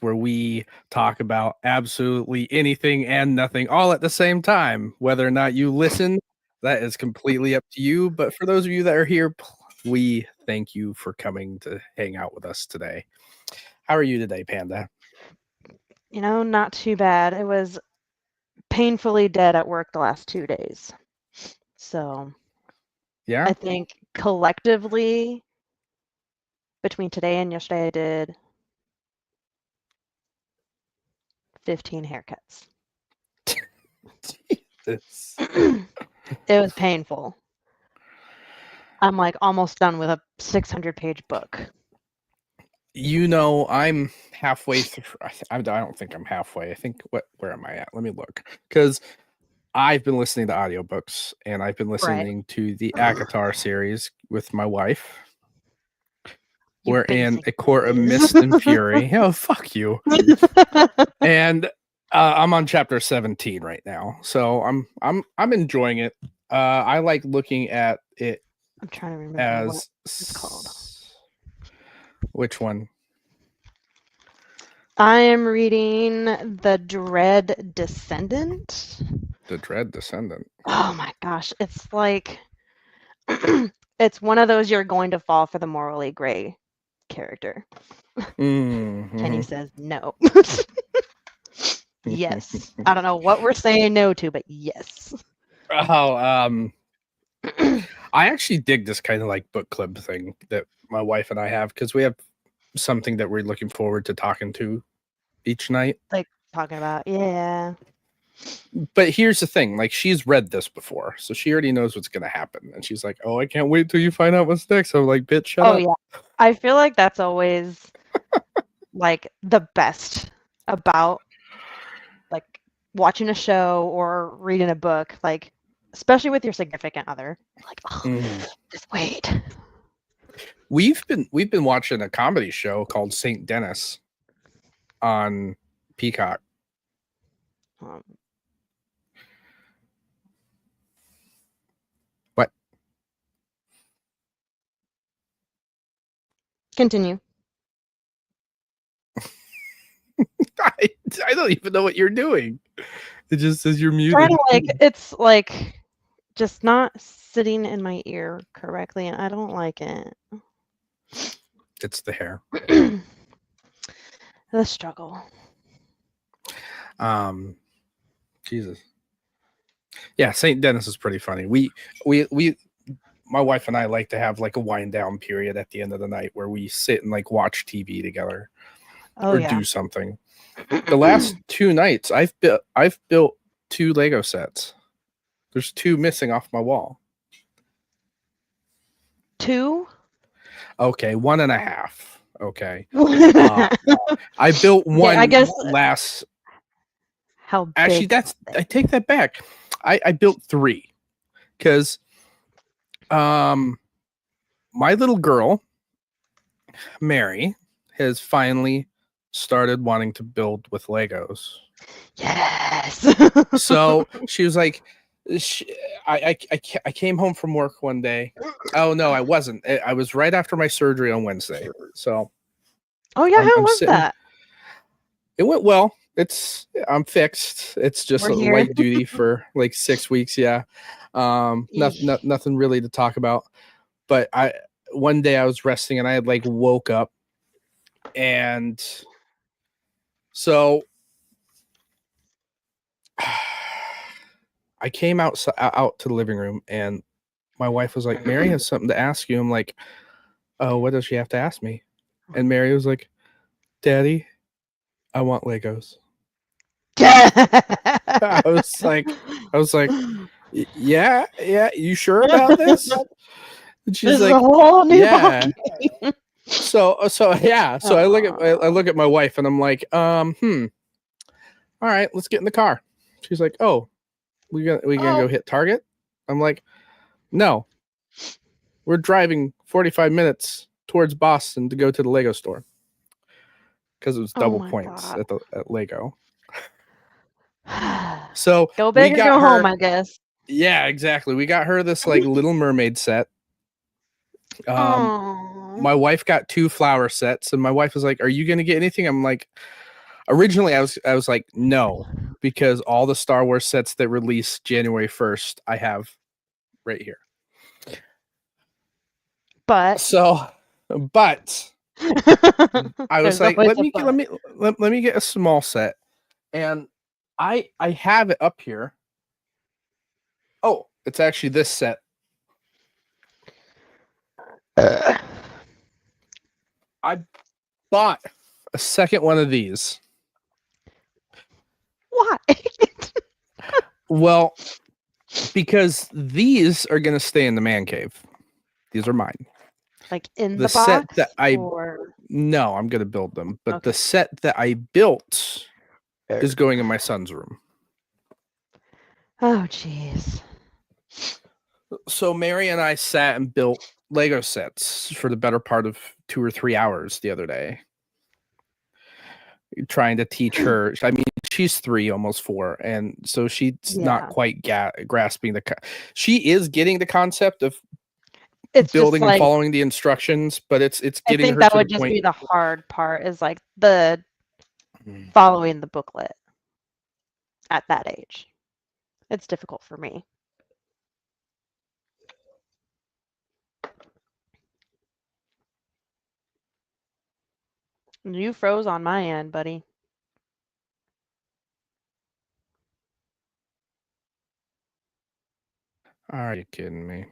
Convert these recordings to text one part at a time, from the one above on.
where we talk about absolutely anything and nothing all at the same time. Whether or not you listen, that is completely up to you. But for those of you that are here, we thank you for coming to hang out with us today. How are you today, Panda? Not too bad. It was painfully dead at work the last 2 days. So Yeah? I think collectively, between today and yesterday, I did 15 haircuts. It's, It was painful. I'm like almost done with a 600-page book. I'm halfway through. I don't think I'm halfway. I think, where am I at? Let me look. Because I've been listening to audiobooks, and I've been listening to the ACOTAR series with my wife. We're in A Court of Mist and Fury. Oh, fuck you. And I'm on chapter 17 right now, so I'm enjoying it. I like looking at it. I'm trying to remember as what it's called. Which one? I am reading The Dread Descendant. The Dread Descendant. Oh my gosh, it's like it's one of those you're going to fall for the morally gray character. Mm-hmm. Kenny says no. Yes. I don't know what we're saying no to, but yes. Oh, I actually dig this kind of like book club thing that my wife and I have, because we have something that we're looking forward to talking to each night. Like talking about, yeah. But here's the thing, like, she's read this before, so she already knows what's going to happen. And she's like, oh, I can't wait till you find out what's next. I'm like, bitch, shut up. Oh, yeah. I feel like that's always like the best about like watching a show or reading a book, like especially with your significant other. Like, oh, just wait. We've been watching a comedy show called St. Dennis on Peacock. What? Continue. I don't even know what you're doing. It just says you're muted. Trying to it's like just not sitting in my ear correctly, and I don't like it. It's the hair. The struggle. Jesus. Yeah, St. Dennis is pretty funny. We my wife and I like to have like a wind down period at the end of the night where we sit and like watch TV together do something. The last 2 nights I've built 2 Lego sets. There's 2 missing off my wall. 2? Okay, 1.5. Okay. I built one. I guess last. How big? Actually, I take that back. I built 3 because my little girl Mary has finally started wanting to build with Legos. Yes. So she was like, I came home from work one day. Oh no, I wasn't. I was right after my surgery on Wednesday. So. Oh yeah, how was that? It went well. I'm fixed. It's just a light duty for like 6 weeks. Yeah. Nothing really to talk about. But one day I was resting and I had like woke up, and so I came out to the living room, and my wife was like, Mary has something to ask you. I'm like, oh, what does she have to ask me? And Mary was like, Daddy, I want Legos. I was like, yeah, you sure about this? And she's like, a whole new yeah. So yeah. So I look at my wife and I'm like, all right, let's get in the car. She's like, oh, we gonna go hit Target? I'm like, no, we're driving 45 minutes towards Boston to go to the Lego store because it was double points at Lego. So go big or go home, I guess. Yeah, exactly. We got her this like Little Mermaid set. My wife got 2 flower sets, and my wife was like, "Are you gonna get anything?" I'm like, Originally, I was like, no, because all the Star Wars sets that release January 1st, I have right here. But I was like, let me get a small set, and I have it up here. Oh, it's actually this set. I bought a second one of these. Why? Well, because these are going to stay in the man cave. These are mine. Like in The the set box? that I or... No, I'm going to build them, but Okay. the set that I built is going in my son's room. Oh, jeez. So Mary and I sat and built Lego sets for the better part of 2 or 3 hours the other day, trying to teach her. I mean, she's 3, almost 4, and so she's not quite grasping she is getting the concept of it's building just and following the instructions, but it's getting I think her that to would the just point. be the hard part, is like the following the booklet at that age. It's difficult for me. You froze on my end, buddy. Are you kidding me?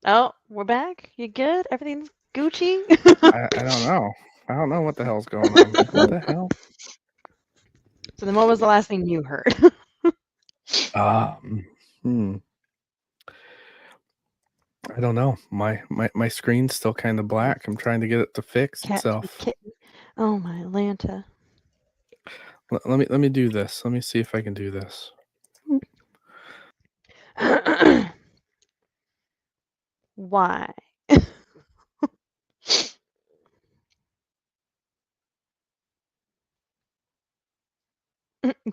Oh, we're back? You good? Everything's Gucci? I don't know. I don't know what the hell's going on. What the hell? So then what was the last thing you heard? I don't know. My screen's still kind of black. I'm trying to get it to fix itself. Oh my Atlanta. Let me do this. Let me see if I can do this. Why?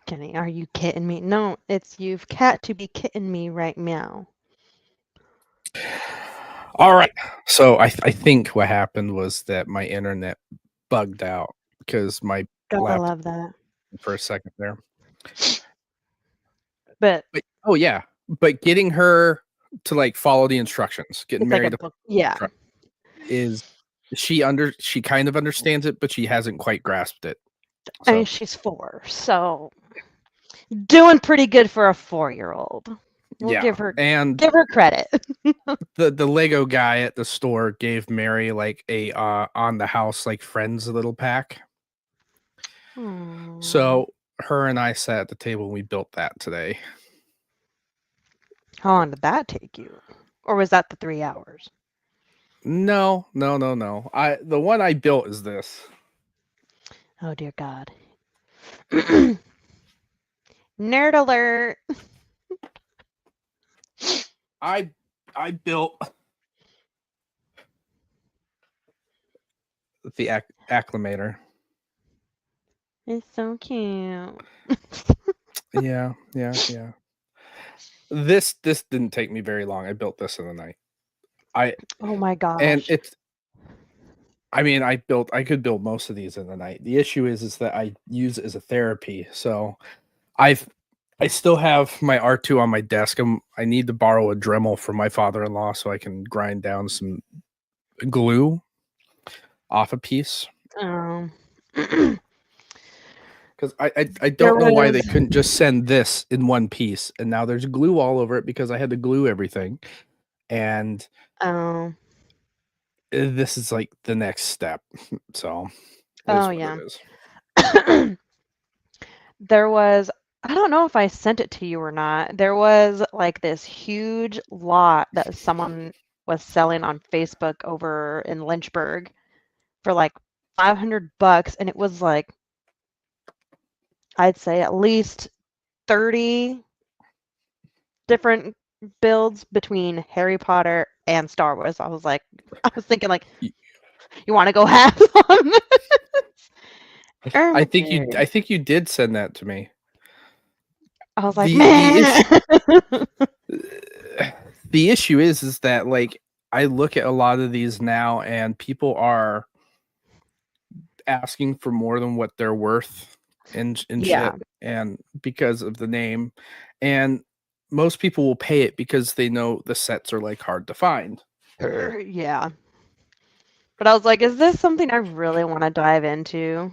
Kenny, are you kidding me? No, it's you've got to be kidding me right now. All right. So I think what happened was that my internet bugged out because my Gotta love that. For a second there. But oh yeah, but getting her to like follow the instructions, getting married, is she kind of understands it, but she hasn't quite grasped it. So. I mean, she's 4, so doing pretty good for a 4-year-old. We'll give her credit. the Lego guy at the store gave Mary like a on the house like friends little pack. So her and I sat at the table and we built that today. How long did that take you? Or was that the 3 hours? No. The one I built is this. Oh dear God. Nerd alert. I built the acclimator. It's so cute. Yeah. This didn't take me very long. I built this in the night. Oh my gosh. And it's I could build most of these in the night. The issue is that I use it as a therapy. So I still have my R2 on my desk. I need to borrow a Dremel from my father-in-law so I can grind down some glue off a piece. Because I don't know why they couldn't just send this in one piece, and now there's glue all over it because I had to glue everything. And this is like the next step. So it is. There was, I don't know if I sent it to you or not. There was like this huge lot that someone was selling on Facebook over in Lynchburg for like $500, and it was like, I'd say at least 30 different builds between Harry Potter and Star Wars. I was thinking like, you want to go half on this? I think you did send that to me. I was like, man. The issue is that like I look at a lot of these now and people are asking for more than what they're worth and Yeah. shit, and because of the name, and most people will pay it because they know the sets are like hard to find. Yeah. But I was like, is this something I really want to dive into?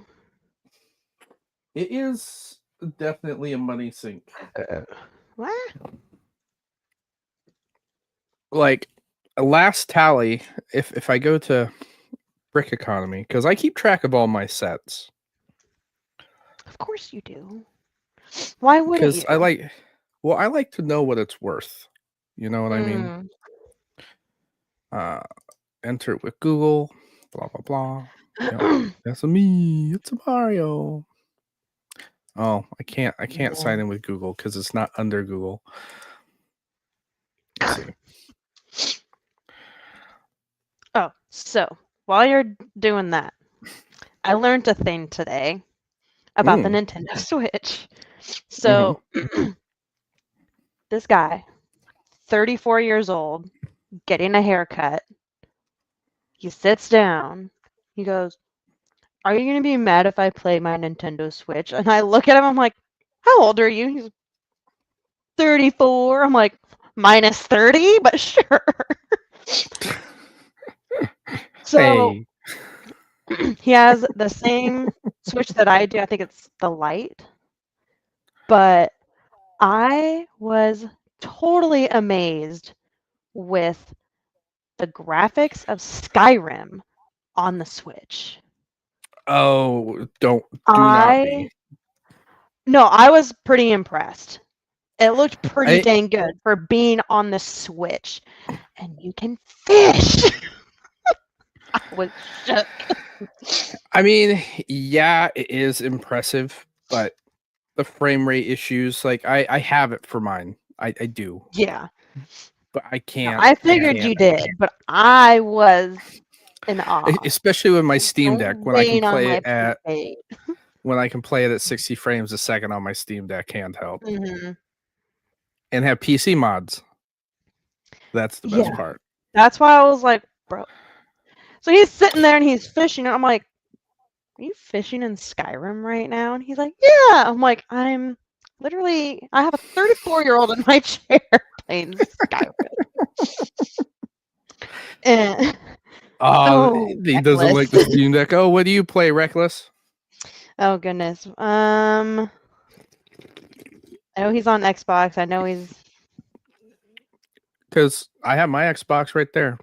It is definitely a money sink. What? Like last tally, if I go to Brick Economy, because I keep track of all my sets. Of course you do. Why wouldn't Because you? I like to know what it's worth. You know what I mean? Mm. Enter it with Google, blah blah blah. Yep. That's a me. It's a Mario. Oh, I can't Yeah. sign in with Google because it's not under Google. Let's see. Oh, so while you're doing that, I learned a thing today about the Nintendo Switch. So this guy, 34 years old, getting a haircut, he sits down. He goes, "Are you going to be mad if I play my Nintendo Switch?" And I look at him, I'm like, "How old are you?" He's like, 34. I'm like, minus 30, but sure. So Hey. he has the same Switch that I do. I think it's the Lite. But I was totally amazed with the graphics of Skyrim on the Switch. Oh, do not be. No, I was pretty impressed. It looked pretty I dang good for being on the Switch. And you can fish. I was shook. I mean, yeah, it is impressive, but the frame rate issues, like I have it for mine. I do. Yeah. But I No, can't. I figured you did, but I was in awe. Especially with my There's Steam no Deck when I can weight on play my it at plate. 60 frames a second on my Steam Deck handheld Mm-hmm. and have PC mods. That's the best Yeah. part. That's why I was like, bro. So he's sitting there and he's fishing. And I'm like, are you fishing in Skyrim right now? And he's like, yeah. I'm like, I have a 34-year-old in my chair playing Skyrim. And He doesn't like the Reckless. Steam Deck. Oh, what do you play, Reckless? Oh goodness. I know he's on Xbox. I know he's Because I have my Xbox right there.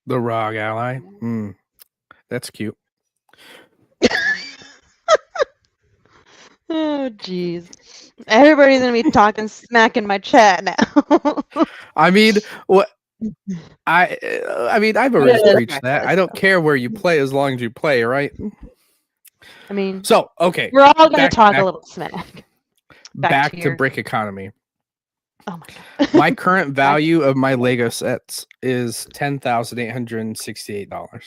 The ROG Ally. That's cute. Oh jeez. Everybody's gonna be talking smack in my chat now. I mean, what? I mean, I've already preached that. I don't care where you play as long as you play, right? I mean, So okay, we're all gonna talk a little smack. Back to Brick Economy. Oh my god. My current value of my Lego sets is $10,868.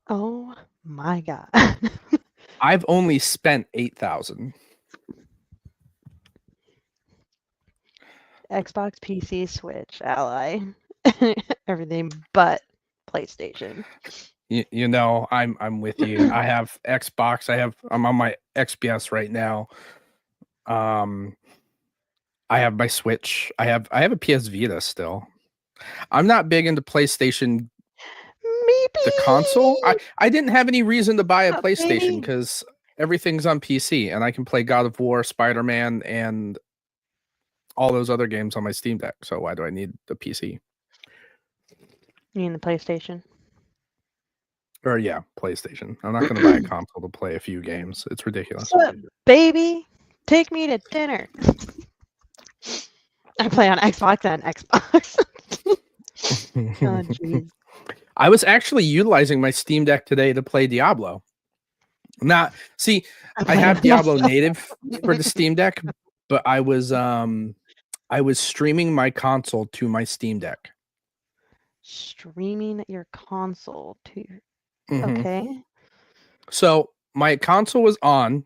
Oh my god. I've only spent 8,000. Xbox, PC, Switch, Ally, everything but PlayStation. You know, I'm with you. I have Xbox. I'm on my XBS right now. I have my Switch. I have a PS Vita still. I'm not big into PlayStation, the console. I didn't have any reason to buy a PlayStation because everything's on PC and I can play God of War, Spider-Man, and all those other games on my Steam Deck. So why do I need the PC? You mean the PlayStation? Or yeah, PlayStation. I'm not going to buy a console to play a few games. It's ridiculous. Baby, take me to dinner. I play on Xbox and Xbox. Oh jeez. I was actually utilizing my Steam Deck today to play Diablo. Now, see, I have Diablo native for the Steam Deck, but I was streaming my console to my Steam Deck. Streaming your console to okay. So my console was on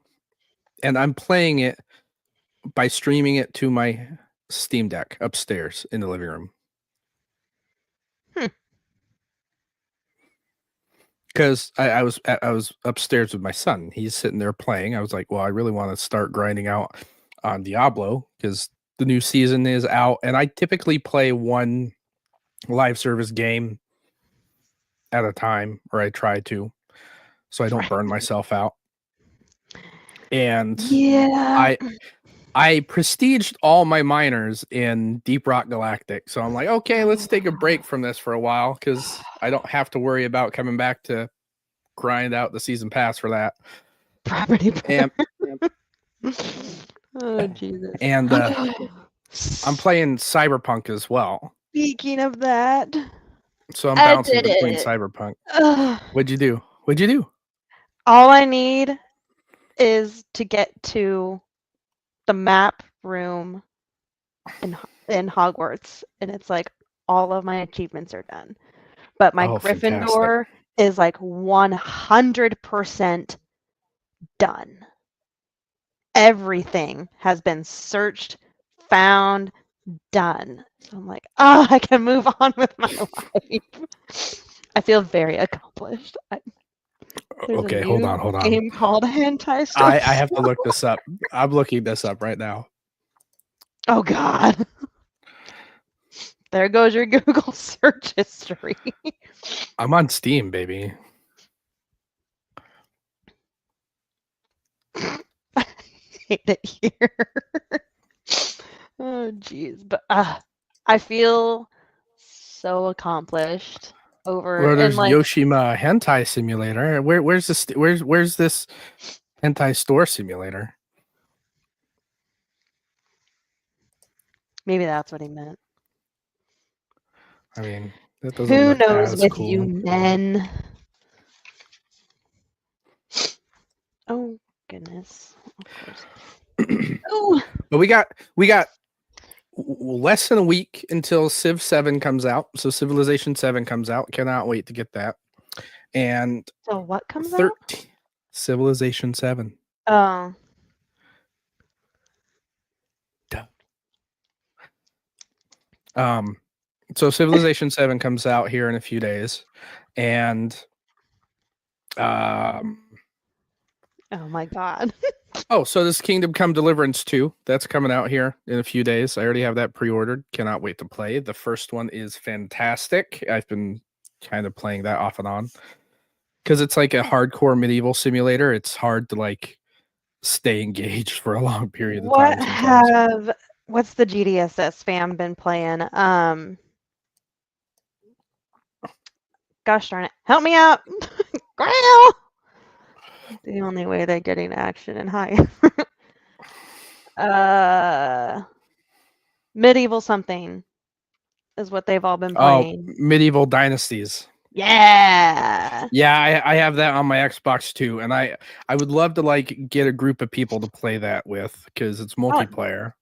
and I'm playing it by streaming it to my Steam Deck upstairs in the living room. because I was upstairs with my son. He's sitting there playing. I was like, well, I really want to start grinding out on Diablo because the new season is out, and I typically play one live service game at a time, or I try to, so I don't burn myself out. And Yeah. I prestiged all my miners in Deep Rock Galactic, so I'm like, okay, let's take a break from this for a while because I don't have to worry about coming back to grind out the season pass for that. Property. And Oh Jesus. and I'm playing Cyberpunk as well, Speaking of that, so I'm I bouncing did between it. Cyberpunk. Ugh. What'd you do? What'd you do? All I need is to get to the map room in Hogwarts, and it's like all of my achievements are done. But my Oh, fantastic. Gryffindor is like 100% done. Everything has been searched, found, done. So I'm like, oh, I can move on with my life. I feel very accomplished. There's Okay, a hold new on. game called Hentai Store. I have to look this up. I'm looking this up right now. Oh God. There goes your Google search history. I'm on Steam, baby. I hate it here. Oh jeez, but I feel so accomplished over Well, and there's like Yoshima Hentai Simulator. Where's this? Where's this Hentai Store Simulator? maybe that's what he meant. I mean, that doesn't Who look knows as with cool. you men? Oh goodness. Of course. Oh, But we got less than a week until Civ 7 comes out. So Civilization 7 comes out. Cannot wait to get that. And so what comes out? Civilization 7. Oh. So Civilization 7 comes out here in a few days. And Oh my God. oh, so this Kingdom Come Deliverance 2, that's coming out here in a few days. I already have that pre-ordered. Cannot wait to play. The first one is fantastic. I've been kind of playing that off and on because it's like a hardcore medieval simulator. It's hard to like stay engaged for a long period of time sometimes. What's the GDSS fam been playing? Gosh darn it. Help me out. Grail. The only way they're getting action and high. Medieval something is what they've all been playing. Medieval Dynasties. Yeah. Yeah, I have that on my Xbox too, and I would love to like get a group of people to play that with because it's multiplayer.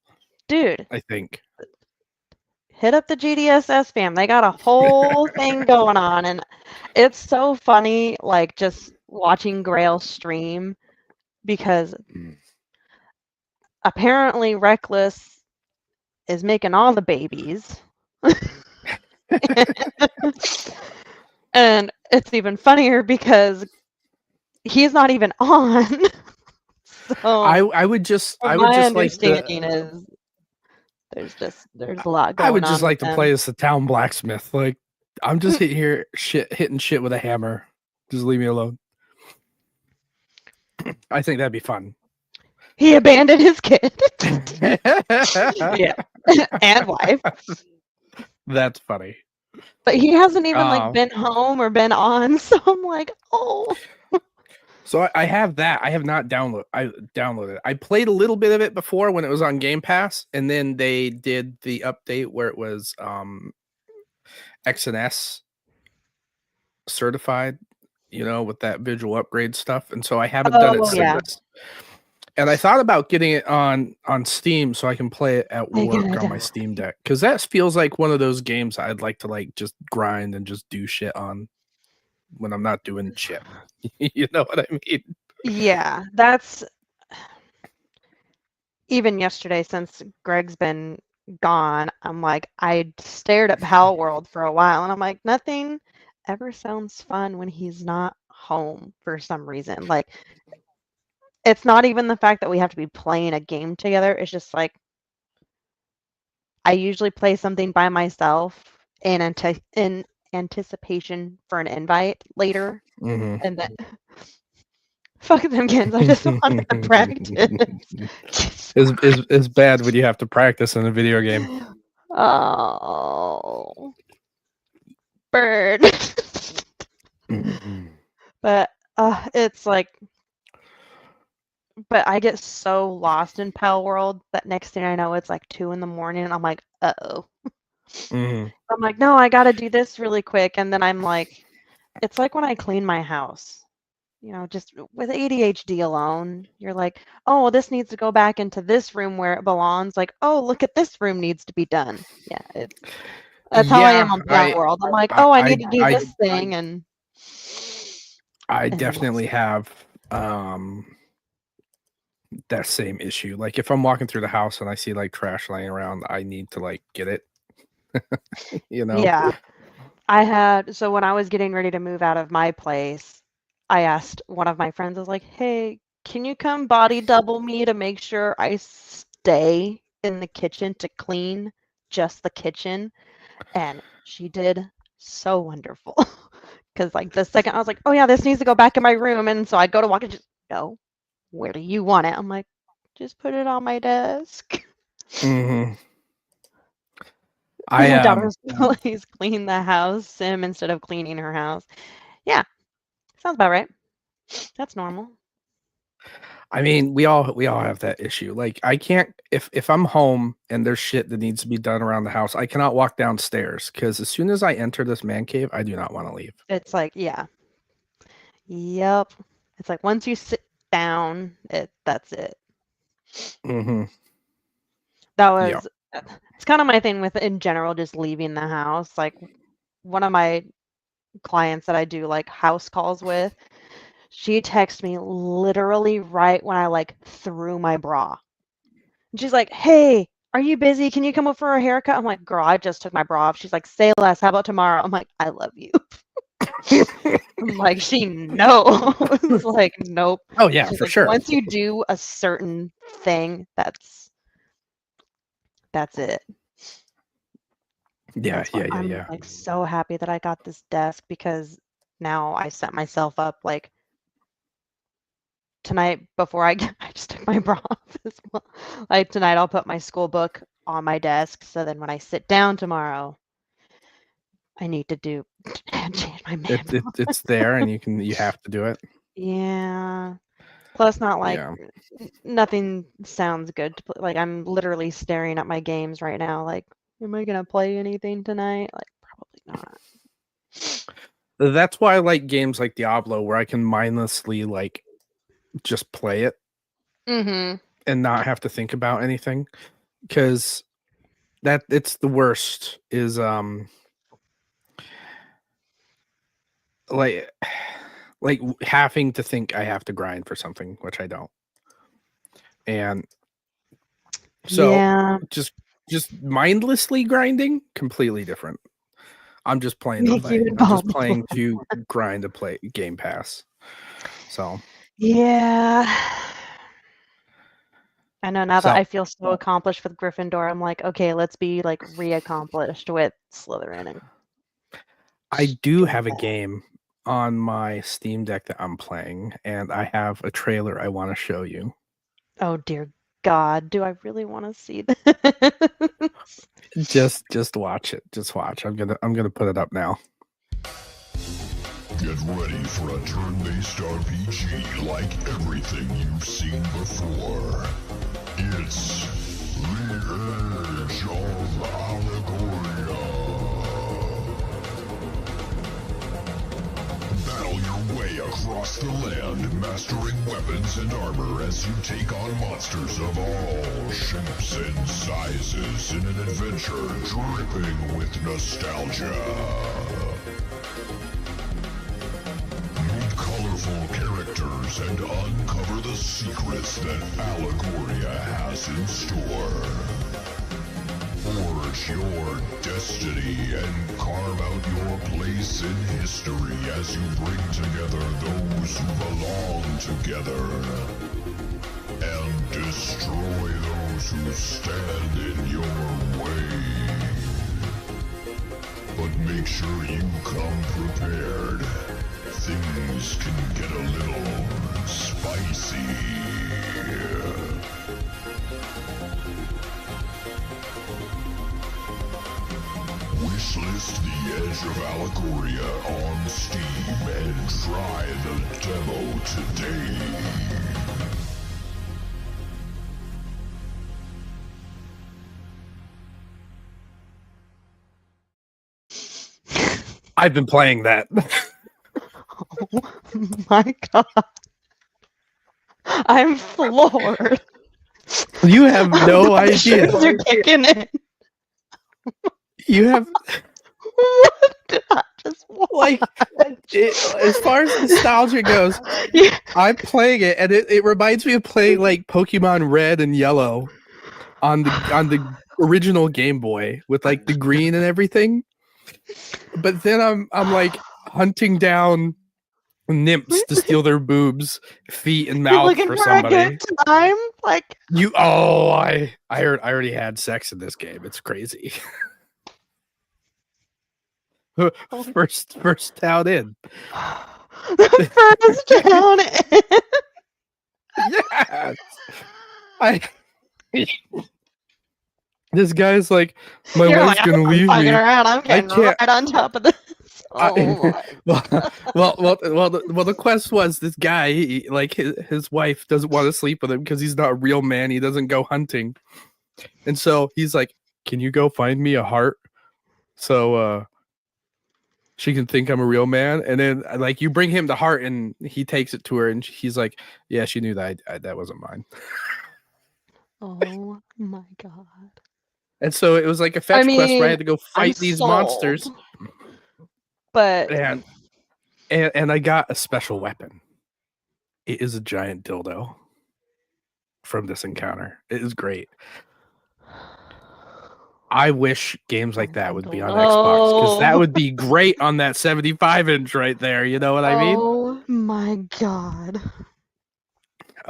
Dude, I think. Hit up the GDSS fam. They got a whole thing going on, and it's so funny, like just watching Grail stream because apparently Reckless is making all the babies. And it's even funnier because he's not even on. So I would just like is there's a lot going on. I would just like to play as the town blacksmith. Like I'm just hitting shit with a hammer. Just leave me alone. I think that'd be fun. He abandoned his kid. Yeah. And wife. That's funny. But he hasn't even like been home or been on, so I'm like, oh. So I have that. I have not downloaded. I downloaded it. I played a little bit of it before when it was on Game Pass, and then they did the update where it was XNS certified, with that visual upgrade stuff. And so I haven't done it since. And I thought about getting it on Steam so I can play it at work on my Steam Deck, because that feels like one of those games I'd like to like just grind and just do shit on when I'm not doing shit. You know what I mean? Yeah, that's even yesterday since Greg's been gone. I'm like, I stared at Pal World for a while, and I'm like, nothing ever sounds fun when he's not home for some reason. Like, it's not even the fact that we have to be playing a game together. It's just like I usually play something by myself in anticipation for an invite later, and then fuck them kids. I just want to practice. Is bad when you have to practice in a video game. Oh, bird. But it's like, but I get so lost in Pal World that next thing I know, it's like 2 in the morning, and I'm like, uh-oh. I'm like, no, I got to do this really quick, and then I'm like, it's like when I clean my house. You know, just with ADHD alone, you're like, oh, well, this needs to go back into this room where it belongs. Like, oh, look at this room needs to be done. Yeah, that's how I am on Pal World. I'm like, oh, I need to do this thing, and I definitely have that same issue. Like if I'm walking through the house and I see like trash laying around, I need to like get it. You know? Yeah. So when I was getting ready to move out of my place, I asked one of my friends, I was like, hey, can you come body double me to make sure I stay in the kitchen to clean just the kitchen? And she did so wonderful. Because like the second I was like, oh yeah, this needs to go back in my room. And so I'd go to walk and just go, where do you want it? I'm like, just put it on my desk. My daughter's always clean the house, Sim, instead of cleaning her house. Yeah, sounds about right. That's normal. I mean, we all have that issue. Like I can't if I'm home and there's shit that needs to be done around the house, I cannot walk downstairs because as soon as I enter this man cave, I do not want to leave. It's like, yeah. Yep. It's like once you sit down, that's it. That was it's kind of my thing with in general just leaving the house. Like one of my clients that I do like house calls with, she texted me literally right when I like threw my bra. And she's like, hey, are you busy? Can you come up for a haircut? I'm like, girl, I just took my bra off. She's like, say less. How about tomorrow? I'm like, I love you. I'm like, she knows. Like, nope. Oh yeah, She's for like, sure. Once you do a certain thing, that's it. Yeah. I'm like so happy that I got this desk because now I set myself up like tonight before I just took my bra off as well. Like tonight I'll put my school book on my desk so then when I sit down tomorrow I need to change my man. It's there and you have to do it. Yeah. Plus not like nothing sounds good to play. Like I'm literally staring at my games right now like am I going to play anything tonight? Like probably not. That's why I like games like Diablo where I can mindlessly like just play it and not have to think about anything because that it's the worst is like having to think I have to grind for something which I don't, and so just mindlessly grinding completely different. I'm just playing to play. I'm just playing to grind to play Game Pass. So yeah, I know now that I feel so accomplished with Gryffindor, I'm like, okay, let's be like re-accomplished with Slytherin. And I do have a game on my Steam Deck that I'm playing, and I have a trailer I want to show you. Oh dear God, do I really want to see this? Just watch it. Just watch. I'm gonna put it up now. Get ready for a turn-based RPG like everything you've seen before. It's the Age of Allegoria. Battle your way across the land, mastering weapons and armor as you take on monsters of all shapes and sizes in an adventure dripping with nostalgia. Colorful characters and uncover the secrets that Allegoria has in store. forge your destiny and carve out your place in history as you bring together those who belong together and destroy those who stand in your way. But make sure you come prepared. Things can get a little spicy. Wishlist The Edge of Allegoria on Steam and try the demo today. I've been playing that. Oh my god. I'm floored. You have no idea. The are kicking in. You have What did I just like as far as nostalgia goes, Yeah. I'm playing it and it reminds me of playing like Pokemon Red and Yellow on the original Game Boy with like the green and everything. But then I'm like hunting down nymphs to steal their boobs, feet, and You're mouth looking for for somebody. a good time? Like I heard I already had sex in this game. It's crazy. First town in. the first town in. Yes. This guy's like, my You're wife's like, gonna leave me. around. I'm getting can't- right on top of this. Oh my. well, the quest was this guy, like his wife doesn't want to sleep with him because he's not a real man. He doesn't go hunting, and so he's like, "Can you go find me a heart, so she can think I'm a real man?" And then like you bring him the heart, and he takes it to her, and he's like, "Yeah, she knew that that wasn't mine." Oh my god. And so it was like a fetch quest where I had to go fight I'm these sold. monsters, But and I got a special weapon. It is a giant dildo from this encounter. It is great. I wish games like that would be on Xbox because that would be great on that 75-inch right there. You know what I mean? Oh my god.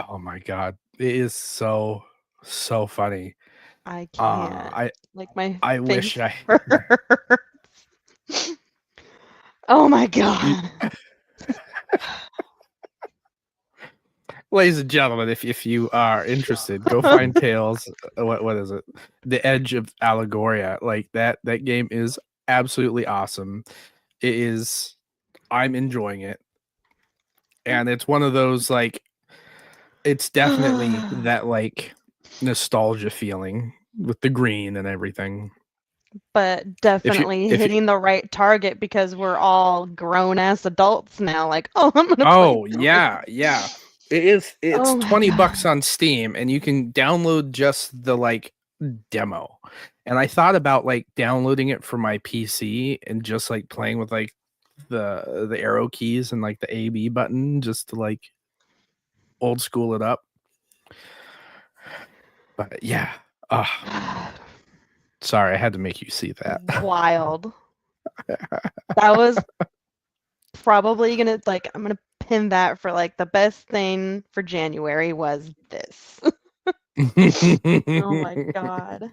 Oh my god, it is so funny. I can't. I wish I. hurts. Oh my god. Ladies and gentlemen, if you are interested, go find Tales. What is it? The Edge of Allegoria. Like that game is absolutely awesome. It is. I'm enjoying it, and it's one of those like. It's definitely that like nostalgia feeling with the green and everything. But definitely hitting the right target because we're all grown ass adults now. Like, oh, I'm gonna. Oh play yeah. It is. It's Oh my $20 God. on Steam, and you can download just the like demo. And I thought about like downloading it for my PC and just like playing with like the arrow keys and like the A/B button just to like old school it up. But yeah. Sorry, I had to make you see that. Wild. That was probably gonna like. I'm gonna pin that for like the best thing for January was this. Oh my god.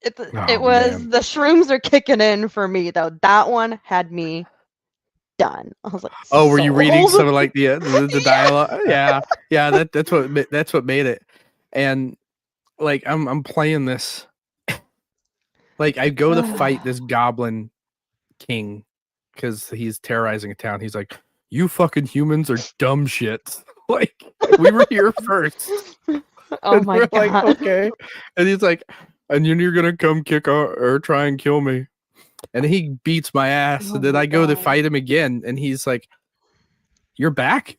It was man. the shrooms are kicking in for me though. That one had me done. I was like, Oh, were you reading sold. some of like the dialogue? Yeah. That's what made it. And like I'm playing this. Like I go to fight this goblin king because he's terrorizing a town. He's like, "You fucking humans are dumb shit." Like we were here first. Oh And my we're god. like, okay. And he's like, and you're gonna come kick or try and kill me. And he beats my ass. Oh And then my I go to God. fight him again, and he's like, "You're back."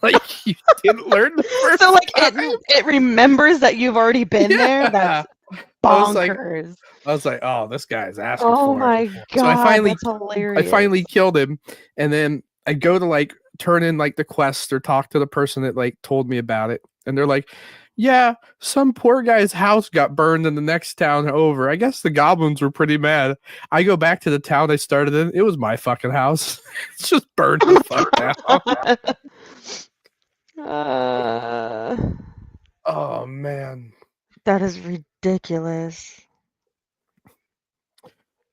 Like you didn't learn the first So like time. it remembers that you've already been there. That's I was like, bonkers. "Oh, this guy's asking Oh for it." my god. So I finally that's hilarious. killed him, and then I go to like turn in like the quest or talk to the person that like told me about it, and they're like, Yeah, some poor guy's house got burned in the next town over. I guess the goblins were pretty mad. I go back to the town I started in. It was my fucking house. It's just burned the fuck down. Oh man. That is ridiculous.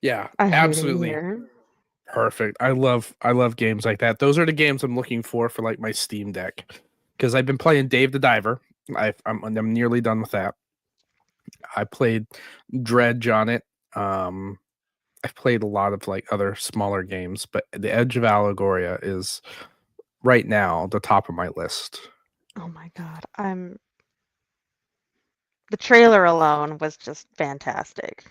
Yeah, I hate it absolutely here. perfect. I love games like that. Those are the games I'm looking for like my Steam Deck, because I've been playing Dave the Diver. I'm nearly done with that. I played Dredge on it. I've played a lot of like other smaller games, but The Edge of Allegoria is right now the top of my list. Oh my god. The trailer alone was just fantastic.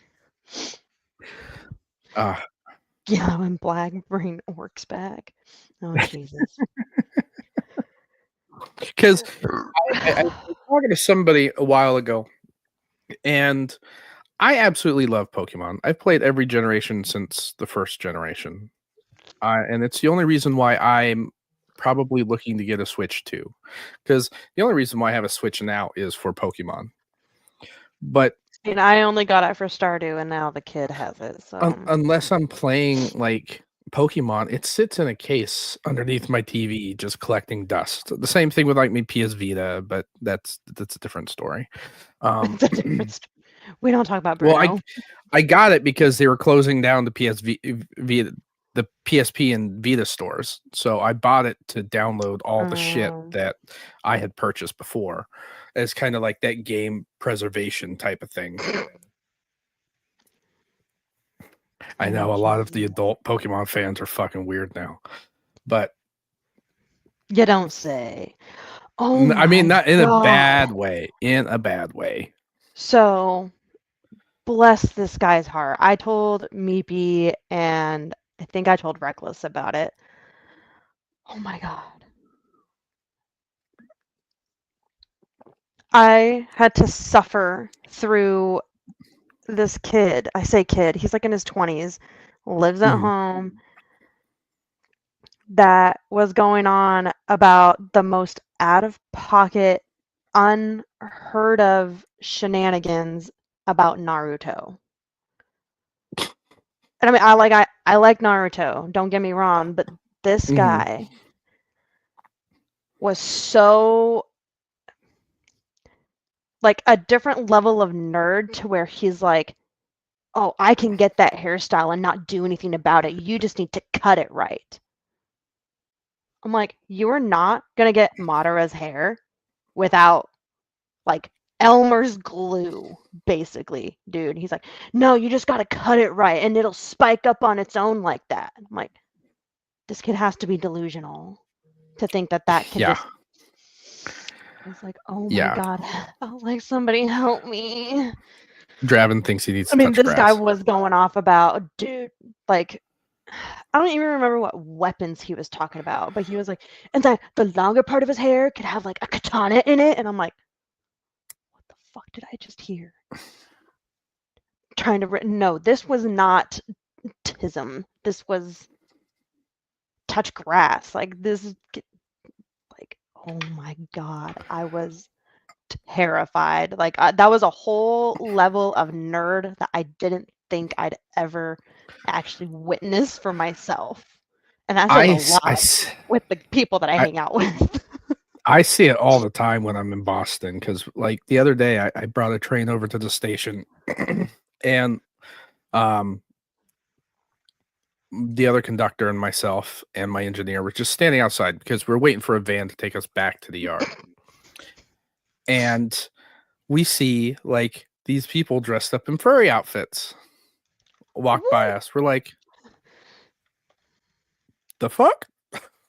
Yellow and black bring orcs back. Oh Jesus. Because I was talking to somebody a while ago, and I absolutely love Pokemon. I've played every generation since the first generation, and it's the only reason why I'm probably looking to get a Switch too. Because the only reason why I have a Switch now is for Pokemon. But And I only got it for Stardew, and now the kid has it. So unless I'm playing like Pokemon, it sits in a case underneath my TV, just collecting dust. The same thing with like my PS Vita, but that's a different story. it's a different story. We don't talk about Well, Bruno. I got it because they were closing down the the PSP and Vita stores. So I bought it to download all the shit that I had purchased before, as kind of like that game preservation type of thing. I know a lot of the adult Pokemon fans are fucking weird now, but you don't say. Oh, I mean, not in God. a bad way. In a bad way. So, bless this guy's heart. I told Meepy and I think I told Reckless about it. Oh my God. I had to suffer through this kid. I say kid, he's like in his 20s, lives at home. That was going on about the most out of pocket, unheard of shenanigans about Naruto. And I mean, I like Naruto, don't get me wrong, but this guy was so like a different level of nerd to where he's like, oh, I can get that hairstyle and not do anything about it. You just need to cut it right. I'm like, you are not gonna get Madara's hair without like Elmer's glue, basically, dude. He's like, no, you just gotta cut it right and it'll spike up on its own like that. I'm like, this kid has to be delusional to think that can just. I was like, oh my God. Oh, like somebody help me. Draven thinks he needs to touch this grass. Guy was going off about, dude, like, I don't even remember what weapons he was talking about, but he was like, and then the longer part of his hair could have like a katana in it. And I'm like, what the fuck did I just hear? Trying to, no, this was not tism. This was touch grass. Like, this, like, oh my God. I was terrified. Like, that was a whole level of nerd that I didn't think I'd ever actually witness for myself. And that says a lot with the people that I hang out with. I see it all the time when I'm in Boston, because like the other day I brought a train over to the station and the other conductor and myself and my engineer were just standing outside because we're waiting for a van to take us back to the yard. And we see like these people dressed up in furry outfits walk by us. We're like, the fuck?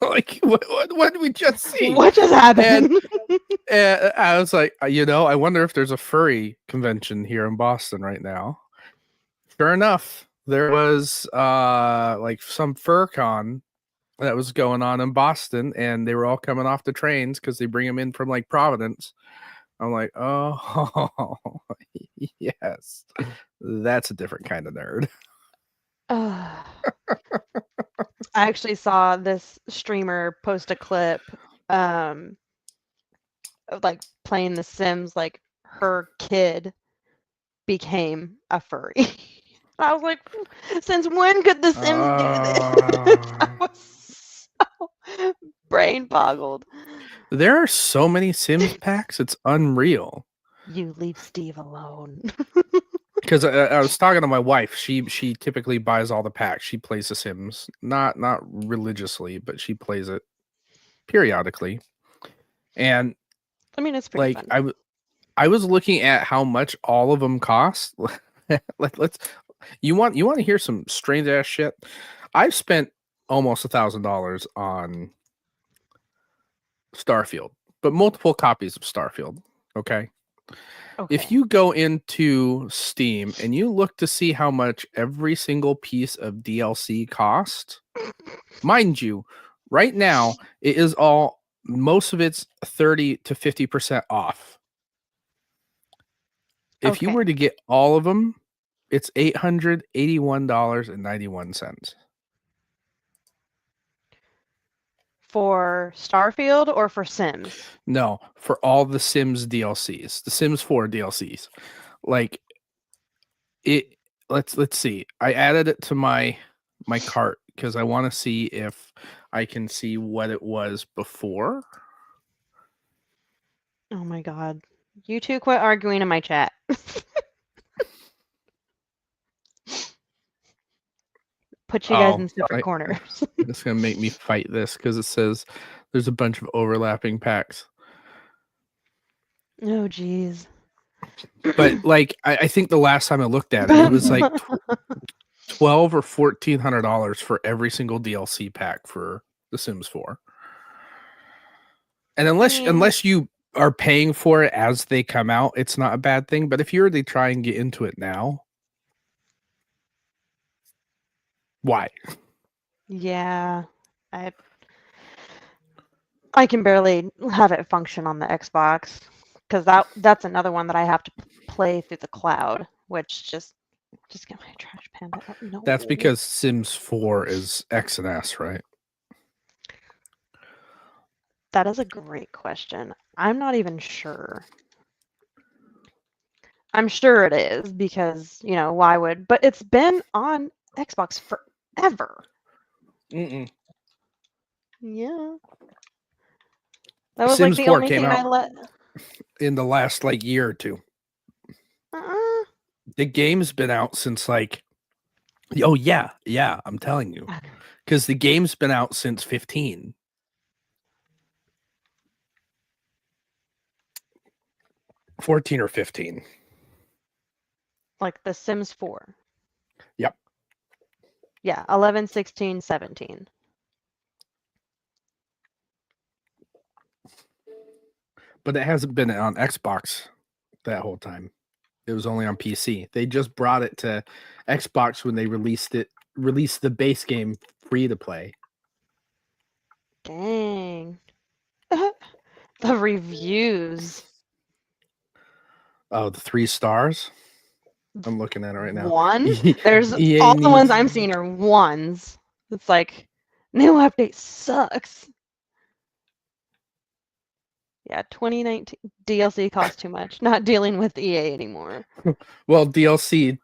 Like, what did we just see? What just happened? And I was like, I wonder if there's a furry convention here in Boston right now. Sure enough, there was like some fur con that was going on in Boston, and they were all coming off the trains because they bring them in from like Providence. I'm like, oh, yes, that's a different kind of nerd. I actually saw this streamer post a clip like playing The Sims, like her kid became a furry. I was like, since when could The Sims do this? I was so brain boggled. There are so many Sims packs, it's unreal. You leave Steve alone. Because I was talking to my wife. She typically buys all the packs. She plays The Sims, not religiously, but she plays it periodically. And I mean, it's pretty like fun. I was looking at how much all of them cost. let's you want to hear some strange ass shit? I've spent almost $1,000 on Starfield, but multiple copies of Starfield. Okay. Okay. If you go into Steam and you look to see how much every single piece of DLC cost, mind you, right now it is most of it's 30 to 50% off. If you Okay. were to get all of them, it's $881.91. For Starfield or for Sims? No, for all the Sims DLCs, the Sims 4 DLCs. Like it let's see. I added it to my cart because I want to see if I can see what it was before. Oh my god. You two quit arguing in my chat. Put you guys in separate corners. It's gonna make me fight this because it says there's a bunch of overlapping packs. Oh geez. But like I think the last time I looked at it, it was like $1,200 or $1,400 for every single DLC pack for The Sims 4. And unless you are paying for it as they come out, it's not a bad thing. But if you were to try and get into it now, why? Yeah. I can barely have it function on the Xbox because that's another one that I have to play through the cloud, which just get my trash panda up. No. That's because Sims 4 is X and S, right? That is a great question. I'm not even sure. I'm sure it is because, why would? But it's been on Xbox forever. Mm-mm. Yeah. That was Sims like the 4 only came thing out I let. in the last like year or two. The game's been out since like, oh yeah, I'm telling you, because the game's been out since 15. $14 or $15. Like The Sims 4. Yep. Yeah, 11, 16, 17. But it hasn't been on Xbox that whole time. It was only on PC. They just brought it to Xbox when they released the base game free to play. Dang. The reviews. Oh, the 3 stars? I'm looking at it right now. One? There's all the ones I'm seeing are ones. It's like, new update sucks. Yeah, 2019 DLC costs too much. Not dealing with EA anymore. Well, DLC,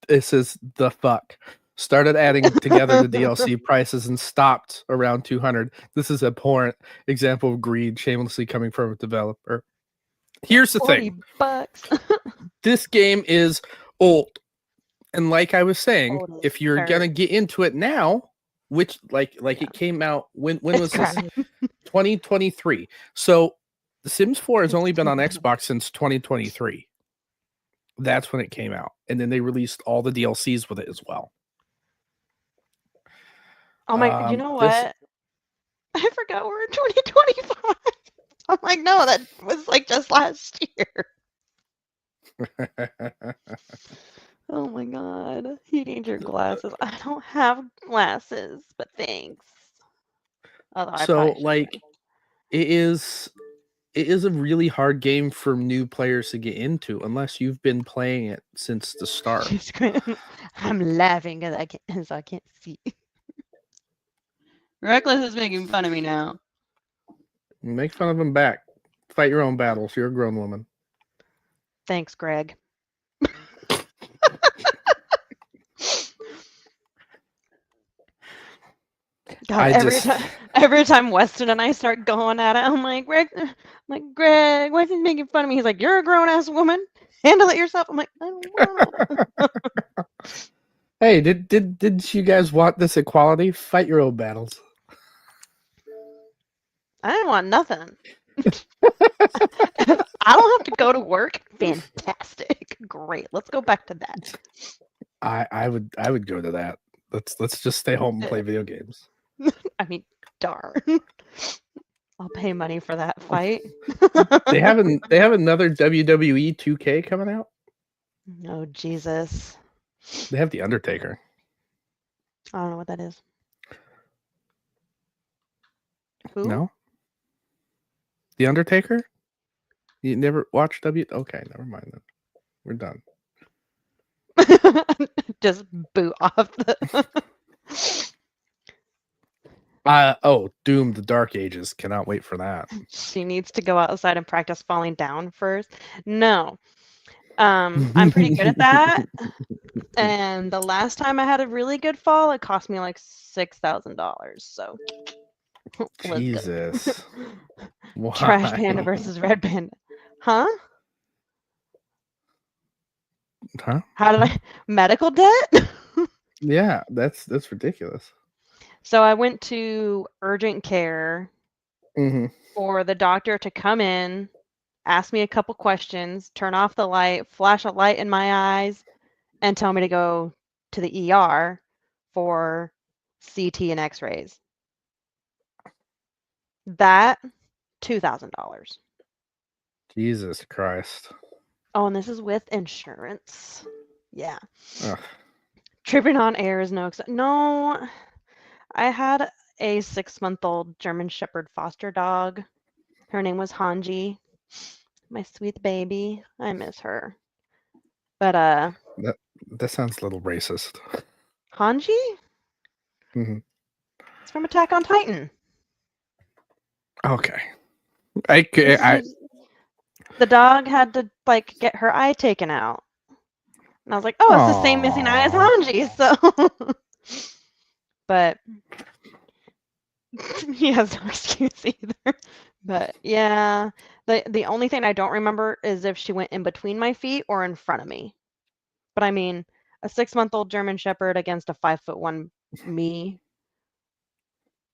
this is the fuck. Started adding together the DLC prices and stopped around 200. This is a abhorrent example of greed shamelessly coming from a developer. Here's the thing. $40. This game is old. And like I was saying, if you're going to get into it now, which it came out, when was this? 2023. So The Sims 4 has only been on Xbox since 2023. That's when it came out. And then they released all the DLCs with it as well. Oh my, you know what? I forgot we're in 2025. I'm like, no, that was like just last year. Oh my god. You need your glasses. I don't have glasses, but thanks. So like it is a really hard game for new players to get into unless you've been playing it since the start. I'm laughing because I can't see. Reckless is making fun of me now. Make fun of him back. Fight your own battles. You're a grown woman. Thanks, Greg. God, every time Weston and I start going at it, I'm like, Greg, why is he making fun of me? He's like, you're a grown ass woman. Handle it yourself. I'm like, I don't want to. Hey, did you guys want this equality? Fight your own battles. I didn't want nothing. I don't have to go to work. Fantastic. Great. Let's go back to that. I would go to that. Let's just stay home and play video games. I mean, darn. I'll pay money for that fight. They have another WWE 2K coming out. Oh, Jesus. They have The Undertaker. I don't know what that is. Who? No? The Undertaker? You never watched Okay, never mind then. We're done. Just boot off the... Doom, The Dark Ages. Cannot wait for that. She needs to go outside and practice falling down first. No. I'm pretty good at that. And the last time I had a really good fall, it cost me like $6,000. So Jesus. Trash Panda versus Red Panda. Huh? Huh? How did I medical debt? Yeah, that's ridiculous. So I went to urgent care for the doctor to come in, ask me a couple questions, turn off the light, flash a light in my eyes, and tell me to go to the ER for CT and x-rays. That, $2,000. Jesus Christ. Oh, and this is with insurance. Yeah. Ugh. Tripping on air is no. I had a 6-month-old German Shepherd foster dog. Her name was Hanji. My sweet baby. I miss her. But that sounds a little racist. Hanji? Mm-hmm. It's from Attack on Titan. Okay. The dog had to get her eye taken out. And I was like, oh, it's the same missing eye as Hanji, so but he has no excuse either. But yeah, the only thing I don't remember is if she went in between my feet or in front of me. But I mean, a 6-month-old German Shepherd against a 5'1" me.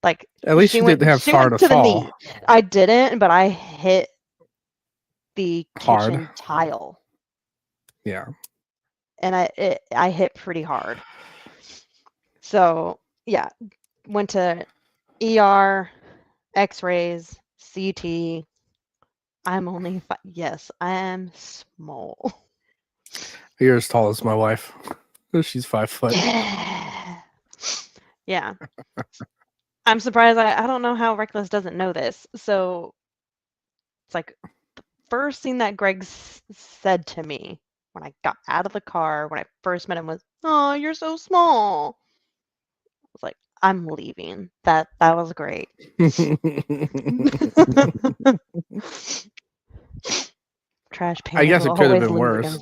Like at least you didn't have far to fall. I didn't, but I hit the kitchen tile. Yeah. And I hit pretty hard. So yeah, went to ER, X-rays, CT. I'm only yes, I am small. You're as tall as my wife. She's 5 foot. Yeah. I'm surprised. I don't know how Reckless doesn't know this. So it's like the first thing that Greg said to me when I got out of the car, when I first met him, was, "Oh, you're so small." I was like, "I'm leaving." That was great. Trash Panda. I guess it could have been worse.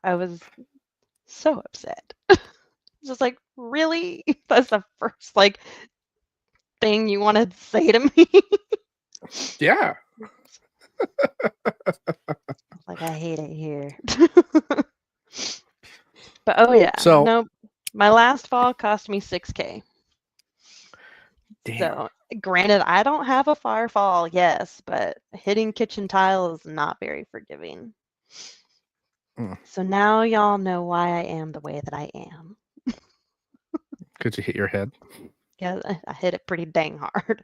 I was so upset. Just like, really? That's the first thing you want to say to me? Yeah. I hate it here. But oh yeah. So no, my last fall cost me $6,000. Damn. So granted, I don't have a far fall, yes, but hitting kitchen tile is not very forgiving. So now y'all know why I am the way that I am. Could you hit your head? Yeah, I hit it pretty dang hard.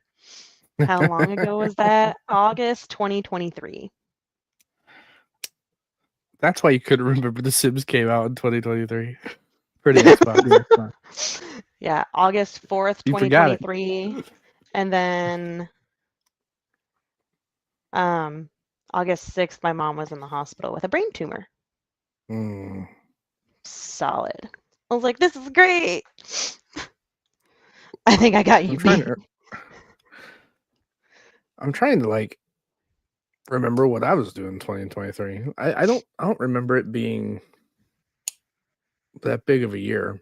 How long ago was that? August 2023. That's why you couldn't remember The Sims came out in 2023. Pretty Xbox. Yeah, August 4th, 2023. And then August 6th, my mom was in the hospital with a brain tumor. Solid. I was like, this is great. I think I got you. I'm trying to remember what I was doing in 2023. I don't remember it being that big of a year.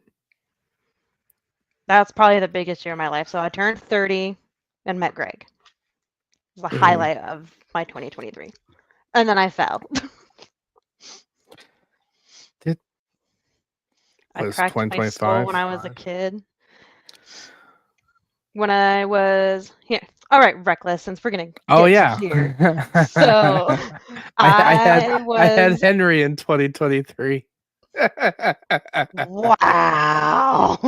That's probably the biggest year of my life. So I turned 30 and met Greg. It was the highlight of my 2023. And then I fell. I cracked my skull when I was a kid. When I was here. All right, reckless, since we're gonna get here. So I had Henry in 2023. Wow.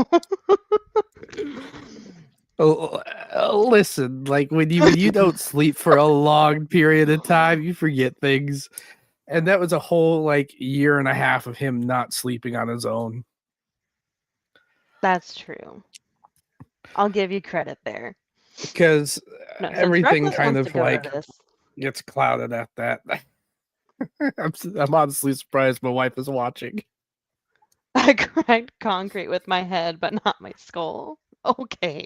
Listen, like when you don't sleep for a long period of time, you forget things. And that was a whole like year and a half of him not sleeping on his own. That's true. I'll give you credit there. Because everything kind of like this. gets clouded at that. I'm honestly surprised my wife is watching. I cracked concrete with my head, but not my skull. Okay.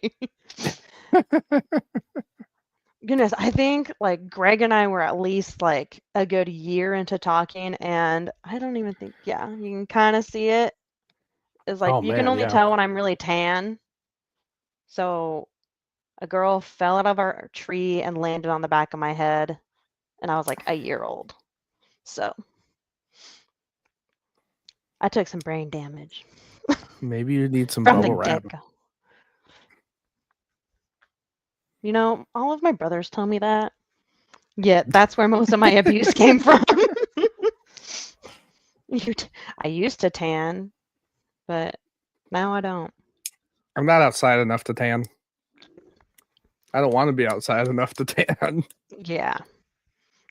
Goodness, I think like Greg and I were at least like a good year into talking, and I don't even think, you can kind of see it. It's like you can only tell when I'm really tan. So a girl fell out of our tree and landed on the back of my head, and I was like a year old. So I took some brain damage. Maybe you need some from the bubble wrap. get-go. You know, all of my brothers tell me that. Yeah, that's where most of my abuse came from. I used to tan, but now I don't. I'm not outside enough to tan. I don't want to be outside enough to tan. Yeah.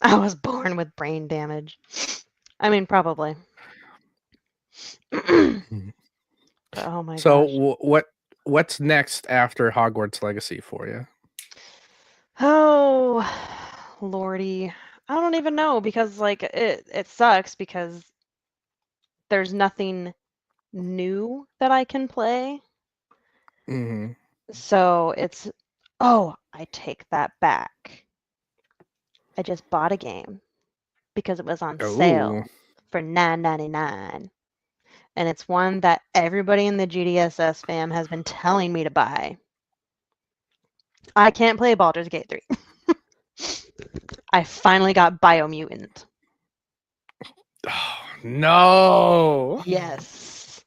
I was born with brain damage. I mean, probably. But, oh my gosh. So what's next after Hogwarts Legacy for you? Oh, Lordy. I don't even know, because like it sucks because there's nothing new that I can play. Mm-hmm. So it's, I take that back. I just bought a game because it was on sale for $9.99. And it's one that everybody in the GDSS fam has been telling me to buy. I can't play Baldur's Gate 3. I finally got Biomutant. Oh, no. Yes.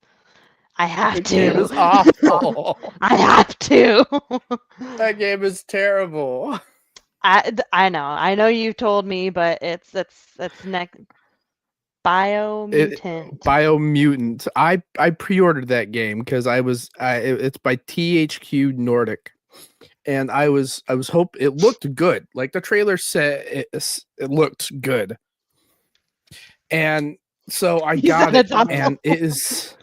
I have The to. game is awful. I have to. That game is terrible. I know. I know you told me, but it's next. Biomutant. Biomutant. I pre-ordered that game because it's by THQ Nordic, and I was hoping it looked good. Like the trailer said, it looked good, and so I got it, and it